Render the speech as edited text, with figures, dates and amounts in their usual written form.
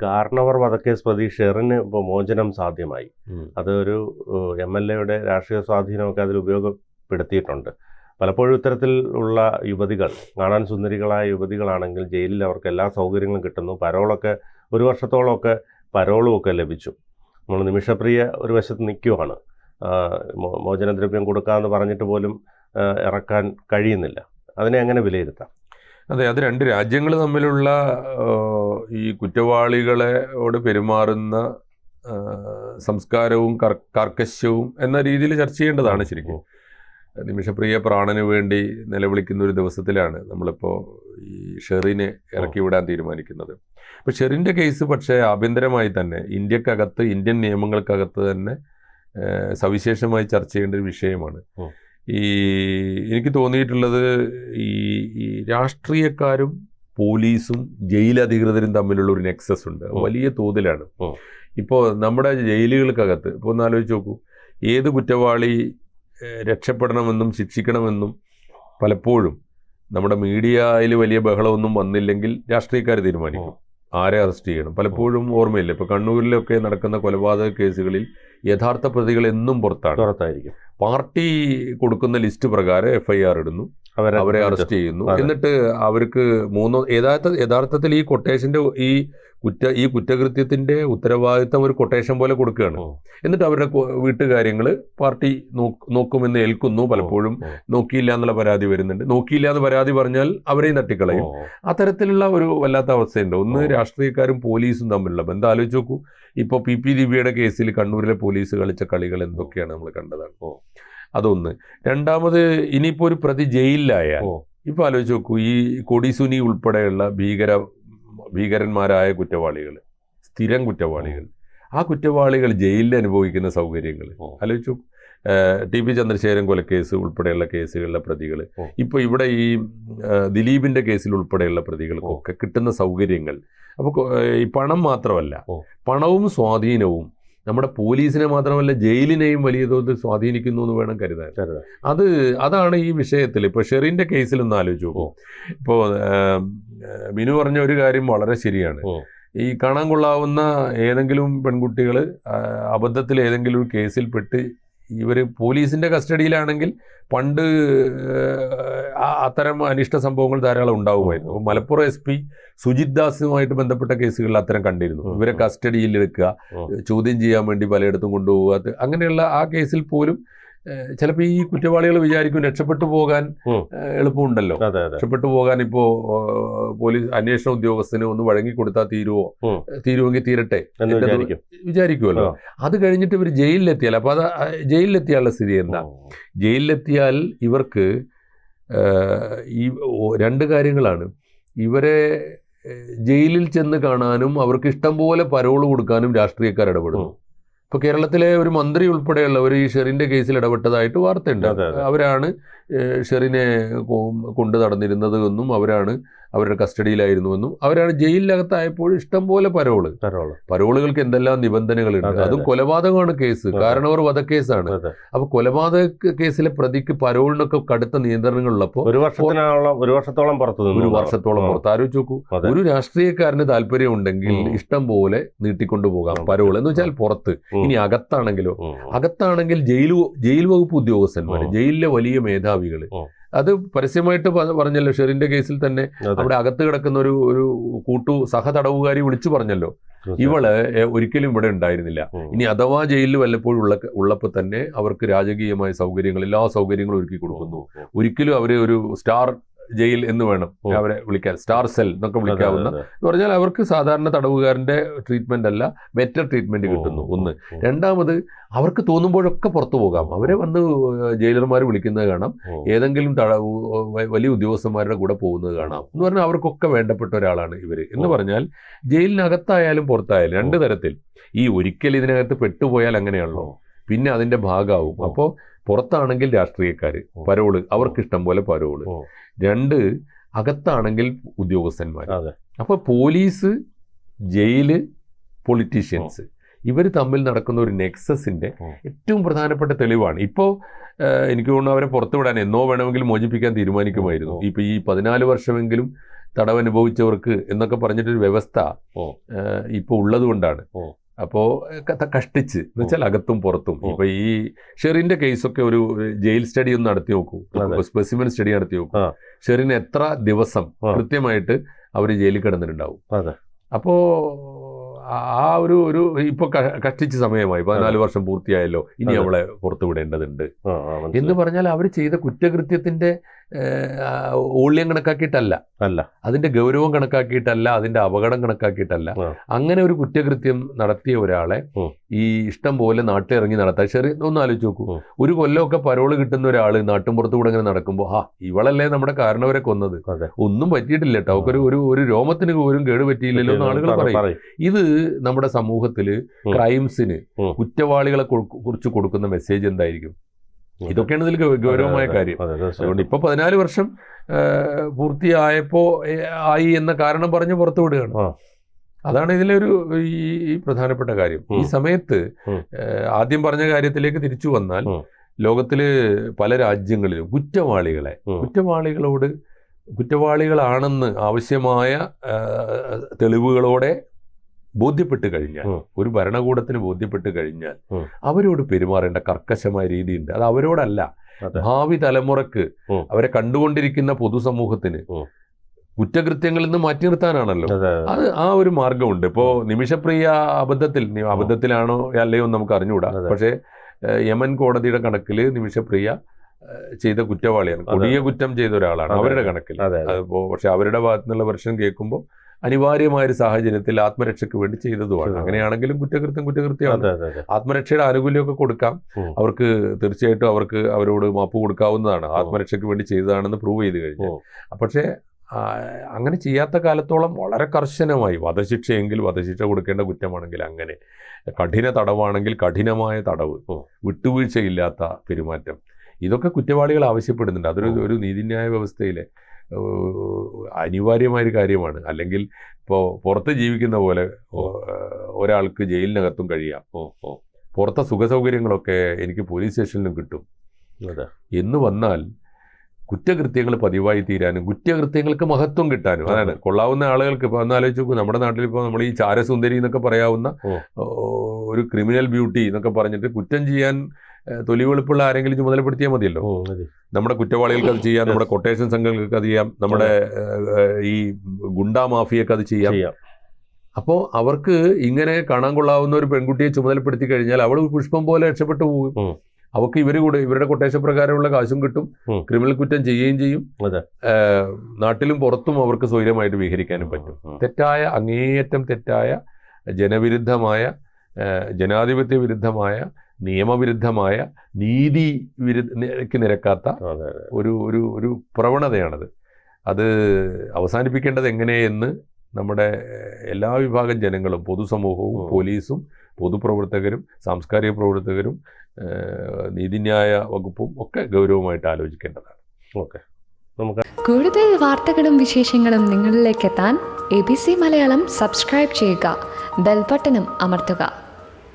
കാർണവർ വധക്കേസ് പ്രതി ഷെറിന് ഇപ്പോൾ മോചനം സാധ്യമായി. അതൊരു MLA-യുടെ രാഷ്ട്രീയ സ്വാധീനമൊക്കെ അതിൽ ഉപയോഗപ്പെടുത്തിയിട്ടുണ്ട്. പലപ്പോഴും ഇത്തരത്തിൽ ഉള്ള യുവതികൾ, കാണാൻ സുന്ദരികളായ യുവതികളാണെങ്കിൽ ജയിലിൽ അവർക്ക് എല്ലാ സൗകര്യങ്ങളും കിട്ടുന്നു. പരോളൊക്കെ 1 വർഷത്തോളമൊക്കെ പരോളും ഒക്കെ ലഭിച്ചു. നമ്മൾ നിമിഷപ്രിയ ഒരു വശത്ത് നിൽക്കുവാണ്. മോചനദ്രവ്യം കൊടുക്കാമെന്ന് പറഞ്ഞിട്ട് പോലും ഇറക്കാൻ കഴിയുന്നില്ല. അതിനെ എങ്ങനെ വിലയിരുത്താം? അതെ, അത് 2 രാജ്യങ്ങൾ തമ്മിലുള്ള ഈ കുറ്റവാളികളോട് പെരുമാറുന്ന സംസ്കാരവും കാർക്കശ്യവും എന്ന രീതിയിൽ ചർച്ച ചെയ്യേണ്ടതാണ്. ശരിക്കും നിമിഷപ്രിയ പ്രാണന് വേണ്ടി നിലവിളിക്കുന്ന ഒരു ദിവസത്തിലാണ് നമ്മളിപ്പോൾ ഈ ഷെറിനെ ഇറക്കി വിടാൻ തീരുമാനിക്കുന്നത്. അപ്പോൾ ഷെറിൻ്റെ കേസ് പക്ഷേ ആഭ്യന്തരമായി തന്നെ ഇന്ത്യക്കകത്ത്, ഇന്ത്യൻ നിയമങ്ങൾക്കകത്ത് തന്നെ സവിശേഷമായി ചർച്ച ചെയ്യേണ്ട ഒരു വിഷയമാണ്. എനിക്ക് തോന്നിയിട്ടുള്ളത് ഈ രാഷ്ട്രീയക്കാരും പോലീസും ജയിലധികൃതരും തമ്മിലുള്ള ഒരു നെക്സസ് ഉണ്ട്, വലിയ തോതിലാണ്. ഇപ്പോൾ നമ്മുടെ ജയിലുകൾക്കകത്ത് ഇപ്പോൾ ഒന്ന് ആലോചിച്ച് നോക്കൂ, ഏത് കുറ്റവാളി രക്ഷപ്പെടണമെന്നും ശിക്ഷിക്കണമെന്നും പലപ്പോഴും നമ്മുടെ മീഡിയയിൽ വലിയ ബഹളമൊന്നും വന്നില്ലെങ്കിൽ രാഷ്ട്രീയക്കാർ തീരുമാനിക്കും ആരെ അറസ്റ്റ് ചെയ്യണം. പലപ്പോഴും ഓർമ്മയില്ല, ഇപ്പോൾ കണ്ണൂരിലൊക്കെ നടക്കുന്ന കൊലപാതക കേസുകളിൽ യഥാർത്ഥ പ്രതികൾ എന്നും പുറത്തായിരിക്കും. പാർട്ടി കൊടുക്കുന്ന ലിസ്റ്റ് പ്രകാരം FIR ഇടുന്നു, അവരെ അറസ്റ്റ് ചെയ്യുന്നു. എന്നിട്ട് അവർക്ക് യഥാർത്ഥത്തിൽ ഈ കൊട്ടേഷന്റെ ഈ കുറ്റകൃത്യത്തിന്റെ ഉത്തരവാദിത്തം ഒരു കൊട്ടേഷൻ പോലെ കൊടുക്കുകയാണ്. എന്നിട്ട് അവരുടെ വീട്ടുകാര്യങ്ങൾ പാർട്ടി നോക്കുമെന്ന് ഏൽക്കുന്നു. പലപ്പോഴും നോക്കിയില്ല എന്നുള്ള പരാതി വരുന്നുണ്ട്. നോക്കിയില്ല എന്ന് പരാതി പറഞ്ഞാൽ അവരെയും തട്ടിക്കളയും. അത്തരത്തിലുള്ള ഒരു വല്ലാത്ത അവസ്ഥയുണ്ട്. ഒന്ന് രാഷ്ട്രീയക്കാരും പോലീസും തമ്മിലുള്ള ബന്ധം ആലോചിച്ച് നോക്കൂ. ഇപ്പോൾ PP ദിവ്യയുടെ കേസിൽ കണ്ണൂരിലെ പോലീസ് കളിച്ച കളികൾ എന്തൊക്കെയാണ് നമ്മൾ കണ്ടതാണ്. അതൊന്ന്. രണ്ടാമത്, ഇനിയിപ്പോൾ ഒരു പ്രതി ജയിലിലായാൽ ഇപ്പോൾ ആലോചിച്ച് നോക്കൂ, ഈ കൊടിസുനി ഉൾപ്പെടെയുള്ള ഭീകരന്മാരായ കുറ്റവാളികൾ, സ്ഥിരം കുറ്റവാളികൾ, ആ കുറ്റവാളികൾ ജയിലിൽ അനുഭവിക്കുന്ന സൗകര്യങ്ങൾ ആലോചിച്ചു. TP ചന്ദ്രശേഖരൻ കൊലക്കേസ് ഉൾപ്പെടെയുള്ള കേസുകളിലെ പ്രതികൾ, ഇപ്പോൾ ഇവിടെ ഈ ദിലീപിൻ്റെ കേസിൽ ഉൾപ്പെടെയുള്ള പ്രതികൾക്കൊക്കെ കിട്ടുന്ന സൗകര്യങ്ങൾ. അപ്പോൾ ഈ പണം മാത്രമല്ല, പണവും സ്വാധീനവും നമ്മുടെ പോലീസിനെ മാത്രമല്ല ജയിലിനെയും വലിയ തോതിൽ സ്വാധീനിക്കുന്നു എന്ന് വേണം കരുതാൻ. അതാണ് ഈ വിഷയത്തിൽ. ഇപ്പോൾ ഷെറിൻ്റെ കേസിലൊന്ന് ആലോചിച്ചു നോക്കൂ. ഇപ്പോൾ മിനു പറഞ്ഞ ഒരു കാര്യം വളരെ ശരിയാണ്. ഈ കാണാൻ കൊള്ളാവുന്ന ഏതെങ്കിലും പെൺകുട്ടികൾ അബദ്ധത്തിൽ ഏതെങ്കിലും ഒരു കേസിൽ പെട്ട് ഇവർ പോലീസിൻ്റെ കസ്റ്റഡിയിലാണെങ്കിൽ പണ്ട് അത്തരം അനിഷ്ട സംഭവങ്ങൾ ധാരാളം ഉണ്ടാവുമായിരുന്നു. അപ്പോൾ മലപ്പുറം SP സുജിത് ദാസുമായിട്ട് ബന്ധപ്പെട്ട കേസുകളിൽ അത്തരം കണ്ടിരുന്നു. ഇവരെ കസ്റ്റഡിയിൽ എടുക്കുക, ചോദ്യം ചെയ്യാൻ വേണ്ടി പലയിടത്തും കൊണ്ടുപോകുക. അങ്ങനെയുള്ള ആ കേസിൽ പോലും ചിലപ്പോൾ ഈ കുറ്റവാളികൾ വിചാരിക്കും രക്ഷപ്പെട്ടു പോകാൻ എളുപ്പമുണ്ടല്ലോ, രക്ഷപ്പെട്ടു പോകാൻ ഇപ്പോൾ പോലീസ് അന്വേഷണ ഉദ്യോഗസ്ഥന് ഒന്ന് വഴങ്ങിക്കൊടുത്താൽ തീരുമെങ്കിൽ തീരട്ടെ വിചാരിക്കുമല്ലോ. അത് കഴിഞ്ഞിട്ട് ഇവർ ജയിലിലെത്തിയാൽ, അപ്പോൾ അത് ജയിലിലെത്തിയാലുള്ള സ്ഥിതി എന്താ? ജയിലിലെത്തിയാൽ ഇവർക്ക് ഈ 2 കാര്യങ്ങളാണ്. ഇവരെ ജയിലിൽ ചെന്ന് കാണാനും അവർക്ക് ഇഷ്ടം പോലെ പരോള് കൊടുക്കാനും രാഷ്ട്രീയക്കാർ ഇടപെടുന്നു. ഇപ്പോൾ കേരളത്തിലെ ഒരു മന്ത്രി ഉൾപ്പെടെയുള്ളവർ ഈ ഷെറിൻ്റെ കേസിൽ ഇടപെട്ടതായിട്ട് വാർത്തയുണ്ട്. അവരാണ് ഷെറിനെ കൊണ്ടു നടന്നിരുന്നത് എന്നും അവരാണ് അവരുടെ കസ്റ്റഡിയിലായിരുന്നുവെന്നും അവരാണ് ജയിലിനകത്തായപ്പോൾ ഇഷ്ടം പോലെ പരോളുകൾക്ക് എന്തെല്ലാം നിബന്ധനകളുണ്ട്. അതും കൊലപാതകമാണ് കേസ്, കാരണവർ വധക്കേസാണ്. അപ്പോൾ കൊലപാതക കേസിലെ പ്രതിക്ക് പരോളിനൊക്കെ കടുത്ത നിയന്ത്രണങ്ങളുള്ളപ്പോൾ 1 വർഷത്തോളം പുറത്ത് ആലോചിച്ച് നോക്കൂ. ഒരു രാഷ്ട്രീയക്കാരന് താല്പര്യം ഉണ്ടെങ്കിൽ ഇഷ്ടം പോലെ നീട്ടിക്കൊണ്ടുപോകാം പരോൾ എന്ന് വെച്ചാൽ പുറത്ത്. ഇനി അകത്താണെങ്കിൽ ജയിൽ വകുപ്പ് ഉദ്യോഗസ്ഥന്മാർ, ജയിലിലെ വലിയ മേധാവികൾ, അത് പരസ്യമായിട്ട് പറഞ്ഞല്ലോ. ഷെറിന്റെ കേസിൽ തന്നെ അവിടെ അകത്ത് കിടക്കുന്ന ഒരു സഹതടവുകാരി വിളിച്ചു പറഞ്ഞല്ലോ, ഇവള് ഒരിക്കലും ഇവിടെ ഉണ്ടായിരുന്നില്ല. ഇനി അഥവാ ജയിലിൽ വല്ലപ്പോഴും ഉള്ളപ്പോൾ തന്നെ അവർക്ക് രാജകീയമായ സൗകര്യങ്ങൾ, എല്ലാ സൗകര്യങ്ങളും ഒരുക്കി കൊടുക്കുന്നു. ഒരിക്കലും അവര് ഒരു സ്റ്റാർ ജയിൽ എന്ന് വേണം അവരെ വിളിക്കാൻ, സ്റ്റാർ സെൽ എന്നൊക്കെ വിളിക്കാവുന്ന എന്ന് പറഞ്ഞാൽ അവർക്ക് സാധാരണ തടവുകാരൻ്റെ ട്രീറ്റ്മെൻ്റ് അല്ല, ബെറ്റർ ട്രീറ്റ്മെൻറ്റ് കിട്ടുന്നു. ഒന്ന്. രണ്ടാമത്, അവർക്ക് തോന്നുമ്പോഴൊക്കെ പുറത്തു പോകാം. അവരെ വന്ന് ജയിലർമാർ വിളിക്കുന്നത് കാണാം, ഏതെങ്കിലും വലിയ ഉദ്യോഗസ്ഥന്മാരുടെ കൂടെ പോകുന്നത് കാണാം. എന്ന് പറഞ്ഞാൽ അവർക്കൊക്കെ വേണ്ടപ്പെട്ട ഒരാളാണ് ഇവർ. എന്ന് പറഞ്ഞാൽ ജയിലിനകത്തായാലും പുറത്തായാലും 2 തരത്തിൽ. ഈ ഒരിക്കൽ ഇതിനകത്ത് പെട്ടുപോയാൽ അങ്ങനെയാണല്ലോ, പിന്നെ അതിൻ്റെ ഭാഗമാവും. അപ്പോൾ പുറത്താണെങ്കിൽ രാഷ്ട്രീയക്കാർ, പരോള്, അവർക്കിഷ്ടം പോലെ പരോള്. 2, അകത്താണെങ്കിൽ ഉദ്യോഗസ്ഥന്മാർ. അപ്പോൾ പോലീസ്, ജയില്, പൊളിറ്റീഷ്യൻസ്, ഇവർ തമ്മിൽ നടക്കുന്ന ഒരു നെക്സസിൻ്റെ ഏറ്റവും പ്രധാനപ്പെട്ട തെളിവാണ്. ഇപ്പോൾ എനിക്ക് തോന്നുന്നു അവരെ പുറത്തുവിടാൻ എന്നോ വേണമെങ്കിലും മോചിപ്പിക്കാൻ തീരുമാനിക്കുമായിരുന്നു. ഇപ്പോൾ ഈ 14 വർഷമെങ്കിലും തടവ് അനുഭവിച്ചവർക്ക് എന്നൊക്കെ പറഞ്ഞിട്ടൊരു വ്യവസ്ഥ ഇപ്പോൾ ഉള്ളത് കൊണ്ടാണ്. അപ്പോൾ കഷ്ടിച്ച് എന്ന് വെച്ചാൽ അകത്തും പുറത്തും. ഇപ്പൊ ഈ ഷെറിന്റെ കേസൊക്കെ ഒരു ജയിൽ സ്റ്റഡി ഒന്ന് നടത്തി നോക്കൂ, സ്പെസിമെൻ സ്റ്റഡി നടത്തി നോക്കൂ. ഷെറിന് എത്ര ദിവസം കൃത്യമായിട്ട് അവർ ജയിലിൽ കിടന്നിട്ടുണ്ടാവും. അപ്പോ ആ ഒരു ഇപ്പൊ കഷ്ടിച്ച സമയമായി 14 വർഷം പൂർത്തിയായല്ലോ, ഇനി അവളെ പുറത്തു വിടേണ്ടതുണ്ട് എന്ന് പറഞ്ഞാൽ അവർ ചെയ്ത കുറ്റകൃത്യത്തിന്റെ ഊള്യം കണക്കാക്കിയിട്ടല്ല, അതിന്റെ ഗൗരവം കണക്കാക്കിയിട്ടല്ല, അതിന്റെ അപകടം കണക്കാക്കിയിട്ടല്ല. അങ്ങനെ ഒരു കുറ്റകൃത്യം നടത്തിയ ഒരാളെ ഈ ഇഷ്ടം പോലെ നാട്ടിലിറങ്ങി നടത്താൻ, ശരി ഒന്ന് ആലോചിച്ച് നോക്കൂ. ഒരു കൊല്ലമൊക്കെ പരോള് കിട്ടുന്ന ഒരാള് നാട്ടുംപുറത്തു കൂടെ ഇങ്ങനെ നടക്കുമ്പോൾ ഇവളല്ലേ നമ്മുടെ കാരണവരെ കൊന്നത്, ഒന്നും പറ്റിയിട്ടില്ല കേട്ടോ, അവർക്ക് ഒരു രോമത്തിന് പോലും കേട് പറ്റിയില്ലല്ലോ എന്ന് ആളുകൾ പറയും. ഇത് നമ്മുടെ സമൂഹത്തില് ക്രൈംസിന്, കുറ്റവാളികളെ കുറിച്ച് കൊടുക്കുന്ന മെസ്സേജ് എന്തായിരിക്കും? ഇതൊക്കെയാണ് ഇതിൽ ഗൗരവമായ കാര്യം. അതുകൊണ്ട് ഇപ്പൊ 14 വർഷം പൂർത്തിയായപ്പോ ആയി എന്ന കാരണം പറഞ്ഞ് പുറത്തു വിടുകയാണ്. അതാണ് ഇതിലൊരു ഈ പ്രധാനപ്പെട്ട കാര്യം. ഈ സമയത്ത് ആദ്യം പറഞ്ഞ കാര്യത്തിലേക്ക് തിരിച്ചു വന്നാൽ, ലോകത്തില് പല രാജ്യങ്ങളിലും കുറ്റവാളികളാണെന്ന് ആവശ്യമായ തെളിവുകളോടെ ബോധ്യപ്പെട്ട് കഴിഞ്ഞാൽ, ഒരു ഭരണകൂടത്തിന് ബോധ്യപ്പെട്ട് കഴിഞ്ഞാൽ അവരോട് പെരുമാറേണ്ട കർക്കശമായ രീതിയുണ്ട്. അത് അവരോടല്ല, ഭാവി തലമുറക്ക്, അവരെ കണ്ടുകൊണ്ടിരിക്കുന്ന പൊതുസമൂഹത്തിന് കുറ്റകൃത്യങ്ങളിൽ നിന്ന് മാറ്റി നിർത്താനാണല്ലോ. അത് ആ ഒരു മാർഗമുണ്ട്. ഇപ്പോ നിമിഷപ്രിയ അബദ്ധത്തിലാണോ അല്ലയോ നമുക്ക് അറിഞ്ഞുകൂടാ. പക്ഷേ യമൻ കോടതിയുടെ കണക്കിൽ നിമിഷപ്രിയ ചെയ്ത കുറ്റവാളിയാണ്, കൊടിയ കുറ്റം ചെയ്ത ഒരാളാണ് അവരുടെ കണക്കിൽ. അതിപ്പോ പക്ഷെ അവരുടെ ഭാഗത്തു നിന്നുള്ള വെർഷൻ കേൾക്കുമ്പോൾ അനിവാര്യമായൊരു സാഹചര്യത്തിൽ ആത്മരക്ഷയ്ക്ക് വേണ്ടി ചെയ്തതുമാണ്. അങ്ങനെയാണെങ്കിലും കുറ്റകൃത്യമാണ്. ആത്മരക്ഷയുടെ ആനുകൂല്യമൊക്കെ കൊടുക്കാം അവർക്ക്, തീർച്ചയായിട്ടും അവരോട് മാപ്പ് കൊടുക്കാവുന്നതാണ്. ആത്മരക്ഷയ്ക്ക് വേണ്ടി ചെയ്തതാണെന്ന് പ്രൂവ് ചെയ്ത് കഴിഞ്ഞാൽ. പക്ഷേ അങ്ങനെ ചെയ്യാത്ത കാലത്തോളം വളരെ കർശനമായി വധശിക്ഷയെങ്കിൽ വധശിക്ഷ കൊടുക്കേണ്ട കുറ്റമാണെങ്കിൽ അങ്ങനെ, കഠിന തടവാണെങ്കിൽ കഠിനമായ തടവ്, വിട്ടുവീഴ്ചയില്ലാത്ത പെരുമാറ്റം, ഇതൊക്കെ കുറ്റവാളികൾ ആവശ്യപ്പെടുന്നുണ്ട്. അതൊരു നീതിന്യായ വ്യവസ്ഥയിലെ അനിവാര്യമായൊരു കാര്യമാണ്. അല്ലെങ്കിൽ ഇപ്പോൾ പുറത്ത് ജീവിക്കുന്ന പോലെ ഒരാൾക്ക് ജയിലിനകത്തും കഴിയാം, പുറത്തെ സുഖസൗകര്യങ്ങളൊക്കെ എനിക്ക് പോലീസ് സ്റ്റേഷനിലും കിട്ടും എന്ന് വന്നാൽ കുറ്റകൃത്യങ്ങൾ പതിവായി തീരാനും കുറ്റകൃത്യങ്ങൾക്ക് മഹത്വം കിട്ടാനും, അതാണ് കൊള്ളാവുന്ന ആളുകൾക്ക്. ഇപ്പോൾ ഒന്ന് ആലോചിച്ച് നോക്കൂ, നമ്മുടെ നാട്ടിൽ ഇപ്പോൾ നമ്മൾ ഈ ചാരസുന്ദരി എന്നൊക്കെ പറയാവുന്ന ഒരു ക്രിമിനൽ ബ്യൂട്ടി എന്നൊക്കെ പറഞ്ഞിട്ട് കുറ്റം ചെയ്യാൻ തൊലി വെളുപ്പുള്ള ആരെങ്കിലും ചുമതലപ്പെടുത്തിയാൽ മതിയല്ലോ. നമ്മുടെ കുറ്റവാളികൾക്ക് അത് ചെയ്യാം, നമ്മുടെ കൊട്ടേഷൻ സംഘങ്ങൾക്ക് അത് ചെയ്യാം, നമ്മുടെ ഈ ഗുണ്ടാ മാഫിയക്ക് അത് ചെയ്യാം. അപ്പോൾ അവർക്ക് ഇങ്ങനെ കാണാൻ കൊള്ളാവുന്ന ഒരു പെൺകുട്ടിയെ ചുമതലപ്പെടുത്തി കഴിഞ്ഞാൽ അവൾ പുഷ്പം പോലെ രക്ഷപ്പെട്ടു പോകും. അവർക്ക് ഇവരുടെ കൊട്ടേഷൻ പ്രകാരമുള്ള കാശും കിട്ടും, ക്രിമിനൽ കുറ്റം ചെയ്യുകയും ചെയ്യും, നാട്ടിലും പുറത്തും അവർക്ക് സ്വൈര്യമായിട്ട് വിഹരിക്കാനും പറ്റും. തെറ്റായ, അങ്ങേയറ്റം തെറ്റായ, ജനവിരുദ്ധമായ, ജനാധിപത്യ വിരുദ്ധമായ, നിയമവിരുദ്ധമായ, നീതിക്ക് നിരക്കാത്ത ഒരു പ്രവണതയാണത്. അത് അവസാനിപ്പിക്കേണ്ടത് എങ്ങനെയെന്ന് നമ്മുടെ എല്ലാ വിഭാഗം ജനങ്ങളും, പൊതുസമൂഹവും, പോലീസും, പൊതുപ്രവർത്തകരും, സാംസ്കാരിക പ്രവർത്തകരും, നീതിന്യായ വകുപ്പും ഒക്കെ ഗൗരവമായിട്ട് ആലോചിക്കേണ്ടതാണ്. കൂടുതൽ വാർത്തകളും വിശേഷങ്ങളും നിങ്ങളിലേക്ക് എത്താൻ ABC മലയാളം സബ്സ്ക്രൈബ് ചെയ്യുക, ബെൽ ബട്ടണും അമർത്തുക.